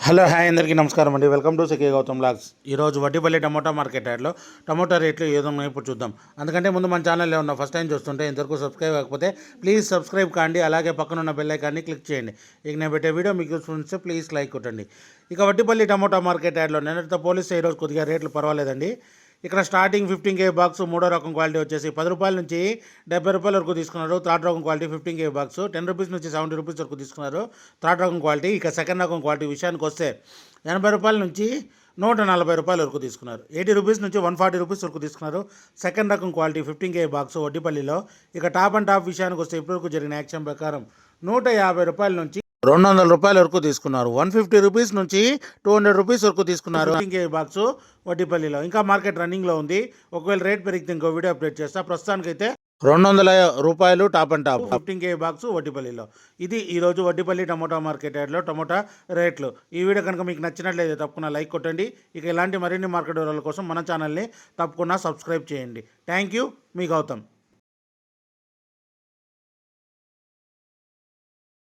Hello hi అందరికీ నమస్కారం అండి. Welcome to CK Gautam blogs. ఈరోజు వడ్డీపల్లి టమోటా మార్కెట్ యార్డ్లో టమోటా రేట్లు ఏదో ఇప్పుడు చూద్దాం. అందుకంటే ముందు మన ఛానల్లో ఉన్న ఫస్ట్ టైం చూస్తుంటే ఇంతవరకు సబ్స్క్రైబ్ కాకపోతే ప్లీజ్ సబ్స్క్రైబ్ కాండి, అలాగే పక్కన ఉన్న బెల్ ఐకాన్ని క్లిక్ చేయండి. ఇక నేను పెట్టే వీడియో మీకు చూస్తే ప్లీజ్ లైక్ కొట్టండి. ఇక వడ్డీపల్లి టమోటా మార్కెట్ యార్డ్లో నిన్నటితో పోలిస్తే ఈరోజు కొద్దిగా రేట్లు పర్వాలేదండి. ఇక్కడ స్టార్టింగ్ 15 కేజీ బాక్స్ మూడో రకం క్వాలిటీ వచ్చేసి 10 రూపాయల నుంచి 70 రూపాయల వరకు తీసుకున్నారు. థర్డ్ రకం క్వాలిటీ 15 కేజీ బాక్స్ 10 రూపీస్ నుంచి 70 రూపీస్ వరకు తీసుకున్నారు థర్డ్ రకం క్వాలిటీ. ఇక సెకండ్ రకం క్వాలిటీ విషయానికి వస్తే 80 రూపాయల నుంచి 140 రూపాయల వరకు తీసుకున్నారు. 80 రూపీస్ నుంచి 140 రూపీస్ వరకు తీసుకున్నారు సెకండ్ రకం క్వాలిటీ 15 కేజీ బాక్స్ వడ్డీపల్లిలో. ఇక టాప్ అండ్ టాప్ విషయానికి వస్తే ఇప్పటివరకు జరిగిన యాక్షన్ ప్రకారం 150 రూపాయల నుంచి 200 రూపాయల వరకు తీసుకున్నారు. 150 రూపీస్ నుంచి 200 రూపీస్ వరకు తీసుకున్నారు 15 కేజీ బాక్స్ వడ్డీపల్లిలో. ఇంకా మార్కెట్ రన్నింగ్లో ఉంది. ఒకవేళ రేట్ పెరిగితే ఇంకో వీడియో అప్డేట్ చేస్తా. ప్రస్తుతానికైతే 200 రూపాయలు top and top 15 KG box వడ్డీపల్లిలో. ఇది ఈరోజు వడ్డీపల్లి టమోటా మార్కెట్ యార్డ్లో టమోటా రేట్లు. ఈ వీడియో కనుక మీకు నచ్చినట్లయితే తప్పకుండా లైక్ కొట్టండి. ఇక ఇలాంటి మరిన్ని మార్కెట్ వివరాల కోసం మన ఛానల్ని తప్పకుండా సబ్స్క్రైబ్ చేయండి. థ్యాంక్ యూ, మీ గౌతమ్.